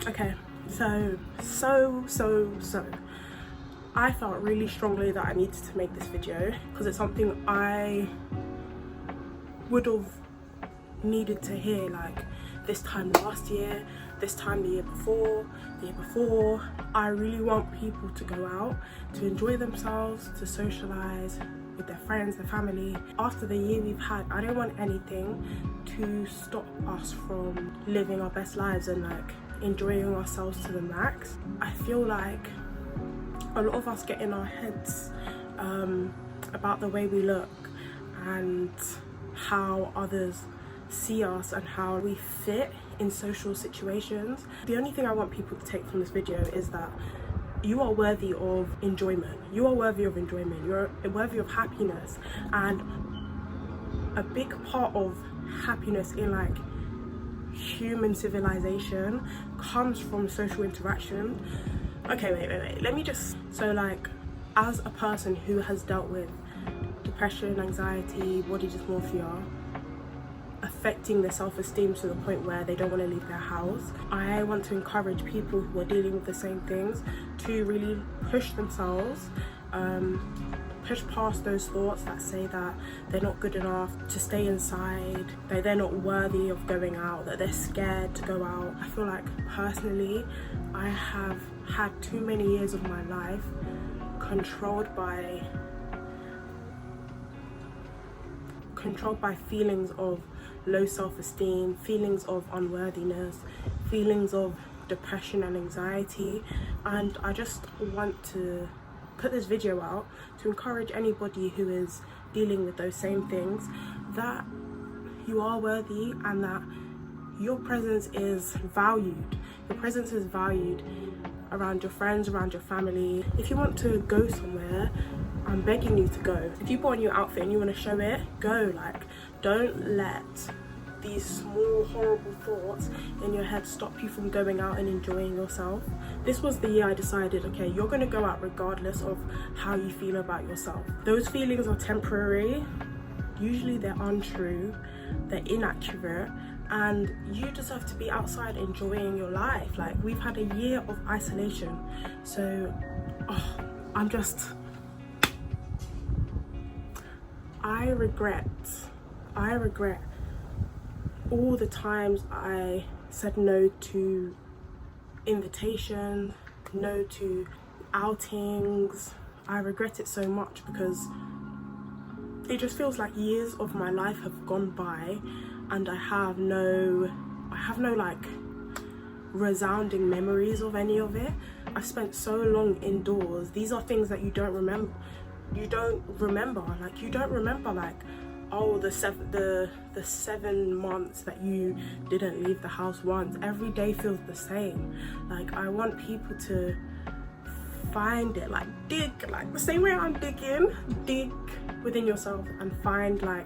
Okay, so I felt really strongly that I needed to make this video because it's something I would have needed to hear, like this time last year, this time the year before, I really want people to go out, to enjoy themselves, to socialize with their friends, their family. After the year we've had, I don't want anything to stop us from living our best lives and like enjoying ourselves to the max. I feel like a lot of us get in our heads about the way we look and how others see us and how we fit in social situations. The only thing I want people to take from this video is that you are worthy of enjoyment. You are worthy of enjoyment. You're worthy of happiness, and a big part of happiness in like human civilization comes from social interaction. Okay, wait. Let me just, so like as a person who has dealt with depression, anxiety, body dysmorphia affecting their self-esteem to the point where they don't want to leave their house, I want to encourage people who are dealing with the same things to really push themselves, push past those thoughts that say that they're not good enough to stay inside, that they're not worthy of going out, that they're scared to go out. I feel like personally I have had too many years of my life controlled by feelings of low self-esteem, feelings of unworthiness, feelings of depression and anxiety, and I just want to put this video out to encourage anybody who is dealing with those same things that you are worthy and that your presence is valued. Your presence is valued around your friends, around your family. If you want to go somewhere, I'm begging you to go. If you put on your outfit and you want to show it, go. Like, don't let these small horrible thoughts in your head stop you from going out and enjoying yourself. This was the year I decided, okay, you're going to go out regardless of how you feel about yourself. Those feelings are temporary. Usually they're untrue, they're inaccurate, and you deserve to be outside enjoying your life. Like, we've had a year of isolation, so I regret all the times I said no to invitations, no to outings. I regret it so much because it just feels like years of my life have gone by and I have no like resounding memories of any of it. I've spent so long indoors. These are things that you don't remember. You don't remember like, oh, the 7 months that you didn't leave the house once. Every day feels the same. Like, I want people to find it, like dig, like the same way I'm digging, dig within yourself and find the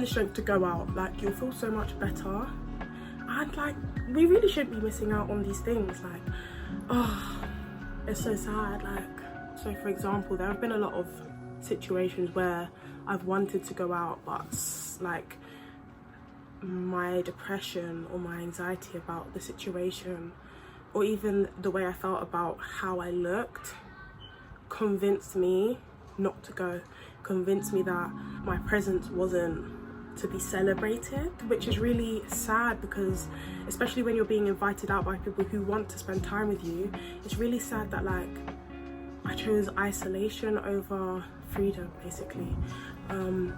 strength to go out. Like, you'll feel so much better, and like, we really shouldn't be missing out on these things. Like, oh, it's so sad. Like, so for example, there have been a lot of situations where I've wanted to go out, but like my depression or my anxiety about the situation, or even the way I felt about how I looked, convinced me not to go, convinced me that my presence wasn't to be celebrated, which is really sad, because especially when you're being invited out by people who want to spend time with you, it's really sad that like I chose isolation over freedom, basically. And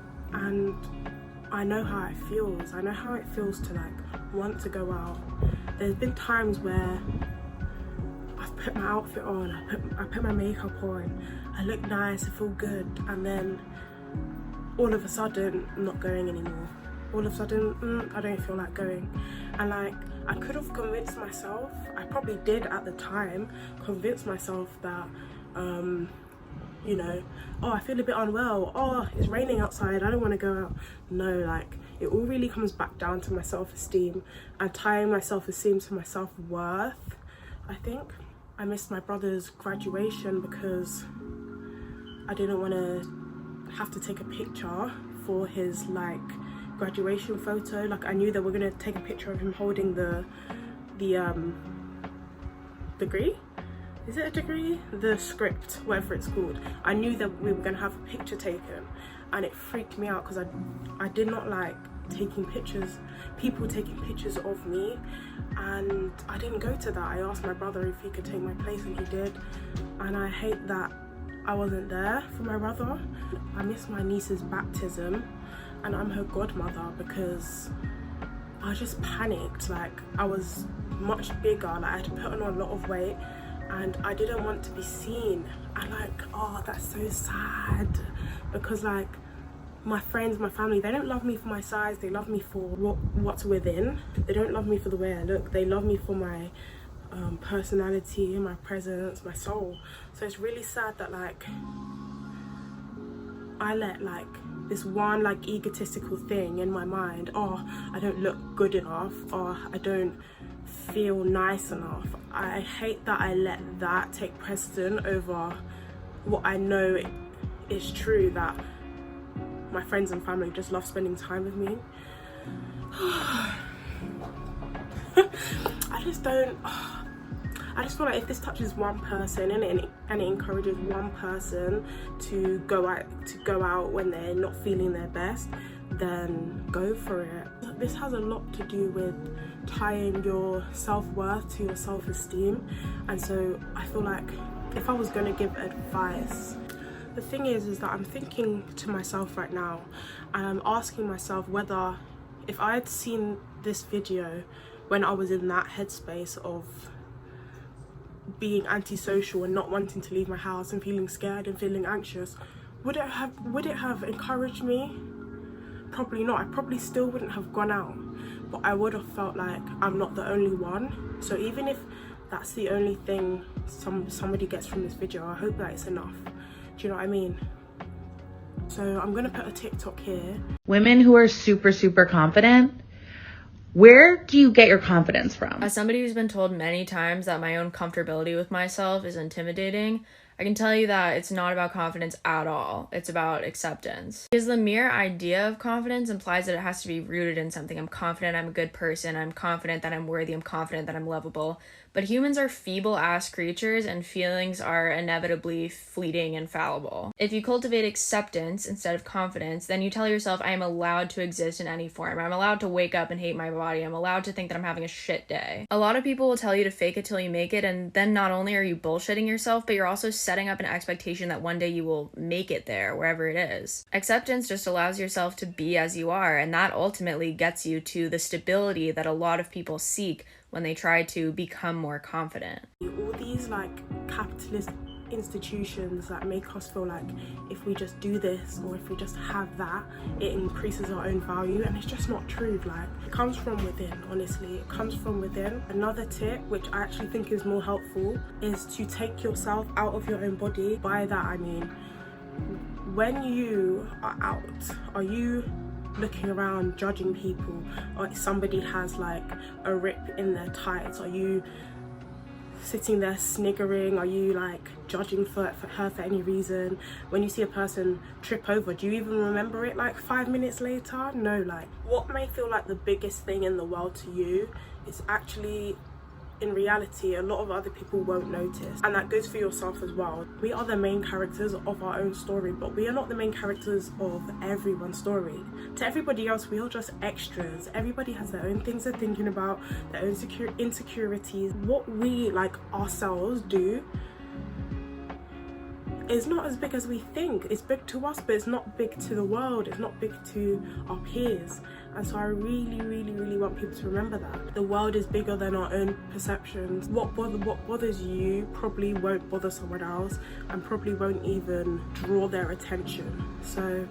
I know how it feels. I know how it feels to like want to go out. There's been times where I've put my outfit on, I put my makeup on, I look nice, I feel good, and then all of a sudden I'm not going anymore. All of a sudden I don't feel like going. And like, I could have convinced myself, I probably did at the time, convince myself that you know, oh, I feel a bit unwell, oh, it's raining outside, I don't want to go out. No, like, it all really comes back down to my self-esteem and tying my self-esteem to my self-worth. I think I missed my brother's graduation because I didn't want to have to take a picture for his like graduation photo. Like, I knew that we're gonna take a picture of him holding the the degree. Is it a degree? The script, whatever it's called. I knew that we were gonna have a picture taken, and it freaked me out because I did not like taking pictures, people taking pictures of me, and I didn't go to that. I asked my brother if he could take my place, and he did, and I hate that I wasn't there for my brother. I missed my niece's baptism, and I'm her godmother because I just panicked. Like, I was much bigger, like I had to put on a lot of weight, and I didn't want to be seen. And like, oh, that's so sad, because like my friends, my family, they don't love me for my size, they love me for what's within. They don't love me for the way I look, they love me for my personality, my presence, my soul. So it's really sad that like I let like this one like egotistical thing in my mind, oh, I don't look good enough, or I don't feel nice enough. I hate that I let that take precedent over what I know is true, that my friends and family just love spending time with me. I just feel like if this touches one person and it encourages one person to go out when they're not feeling their best, then go for it. This has a lot to do with tying your self-worth to your self-esteem, and so I feel like if I was going to give advice, the thing is that I'm thinking to myself right now, and I'm asking myself whether if I had seen this video when I was in that headspace of being antisocial and not wanting to leave my house and feeling scared and feeling anxious, would it have encouraged me? Probably not. I probably still wouldn't have gone out, but I would have felt like I'm not the only one. So even if that's the only thing somebody gets from this video, I hope that it's enough. Do you know what I mean? So I'm gonna put a TikTok here. Women who are super, super confident, where do you get your confidence from? As somebody who's been told many times that my own comfortability with myself is intimidating, I can tell you that it's not about confidence at all. It's about acceptance. Because the mere idea of confidence implies that it has to be rooted in something. I'm confident I'm a good person. I'm confident that I'm worthy. I'm confident that I'm lovable. But humans are feeble-ass creatures, and feelings are inevitably fleeting and fallible. If you cultivate acceptance instead of confidence, then you tell yourself, I am allowed to exist in any form. I'm allowed to wake up and hate my body. I'm allowed to think that I'm having a shit day. A lot of people will tell you to fake it till you make it, and then not only are you bullshitting yourself, but you're also setting up an expectation that one day you will make it there, wherever it is. Acceptance just allows yourself to be as you are, and that ultimately gets you to the stability that a lot of people seek when they try to become more confident. All these like capitalist institutions that make us feel like if we just do this or if we just have that, it increases our own value, and it's just not true. Like, it comes from within, honestly, it comes from within. Another tip, which I actually think is more helpful, is to take yourself out of your own body. By that I mean, when you are out, are you looking around judging people, or if somebody has like a rip in their tights, are you sitting there sniggering? Are you like judging for her for any reason? When you see a person trip over, do you even remember it like 5 minutes later? No. Like, what may feel like the biggest thing in the world to you is actually, in reality, a lot of other people won't notice, and that goes for yourself as well. We are the main characters of our own story, but we are not the main characters of everyone's story. To everybody else, we are just extras. Everybody has their own things they're thinking about, their own insecurities. What we, like ourselves, do is not as big as we think. It's big to us, but it's not big to the world. It's not big to our peers. And so I really, really, really want people to remember that. The world is bigger than our own perceptions. What bothers you probably won't bother someone else, and probably won't even draw their attention. So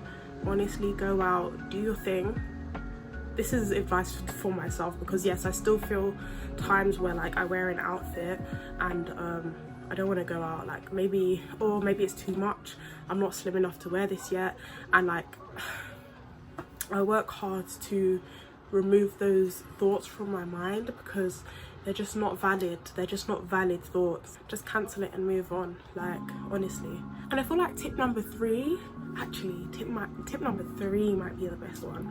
honestly, go out, do your thing. This is advice for myself, because yes, I still feel times where like I wear an outfit and I don't want to go out, like maybe it's too much, I'm not slim enough to wear this yet, and like I work hard to remove those thoughts from my mind because they're just not valid. They're just not valid thoughts. Just cancel it and move on, like, honestly. And I feel like tip number 3, actually tip number 3 might be the best one.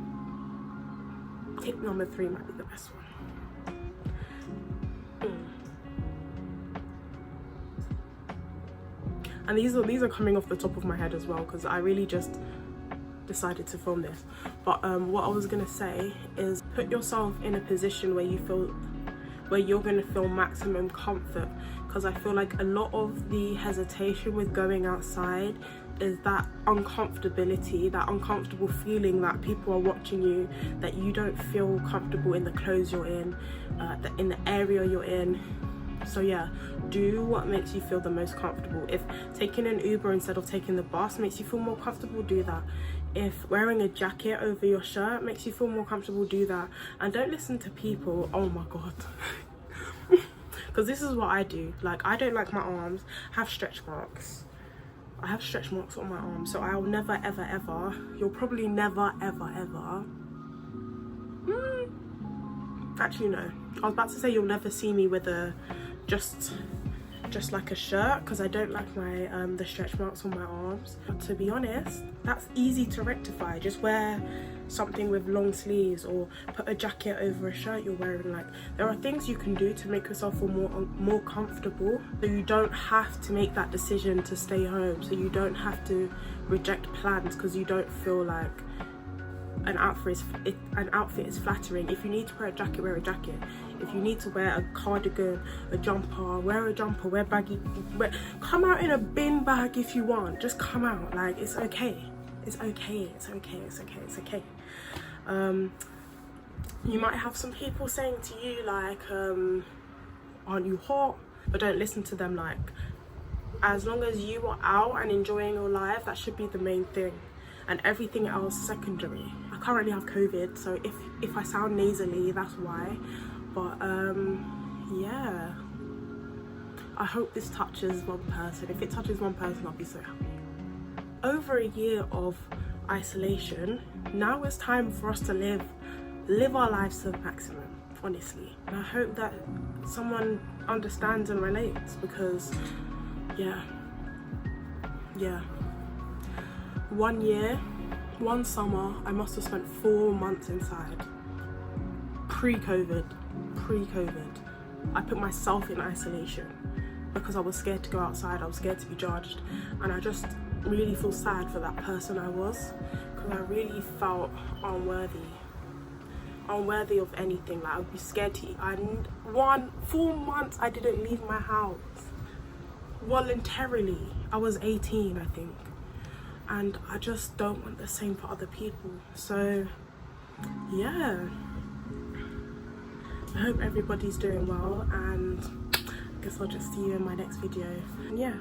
Tip number 3 might be the best one. And these are coming off the top of my head as well, because I really just decided to film this. But what I was gonna say is, put yourself in a position where you're gonna feel maximum comfort, because I feel like a lot of the hesitation with going outside is that uncomfortability, that uncomfortable feeling that people are watching you, that you don't feel comfortable in the clothes you're in the area you're in. So yeah, do what makes you feel the most comfortable. If taking an Uber instead of taking the bus makes you feel more comfortable, do that. If wearing a jacket over your shirt makes you feel more comfortable, do that. And don't listen to people, oh my god, because this is what I do. Like, I don't like my arms have stretch marks. I have stretch marks on my arms, so I'll never ever ever, you'll probably never ever ever, actually no, I was about to say you'll never see me with a just like a shirt, because I don't like my the stretch marks on my arms. But to be honest, that's easy to rectify. Just wear something with long sleeves, or put a jacket over a shirt you're wearing. Like, there are things you can do to make yourself feel more comfortable, so you don't have to make that decision to stay home, so you don't have to reject plans because you don't feel like an outfit is flattering. If you need to wear a jacket, wear a jacket. If you need to wear a cardigan, a jumper, wear a jumper, wear baggy, come out in a bin bag if you want. Just come out. Like, it's okay. It's okay. It's okay. It's okay. It's okay. You might have some people saying to you like, aren't you hot? But don't listen to them. Like, as long as you are out and enjoying your life, that should be the main thing, and everything else secondary. I currently have COVID, so if I sound nasally, that's why. But yeah, I hope this touches one person. If it touches one person, I'll be so happy. Over a year of isolation, now it's time for us to live our lives to the maximum, honestly. And I hope that someone understands and relates, because yeah, 1 year, one summer, I must have spent 4 months inside. Pre-COVID. I put myself in isolation because I was scared to go outside. I was scared to be judged, and I just really feel sad for that person I was, because I really felt unworthy of anything. Like, I would be scared to eat. 4 months I didn't leave my house voluntarily. I was 18, I think, and I just don't want the same for other people. So yeah, I hope everybody's doing well, and I guess I'll just see you in my next video. And yeah.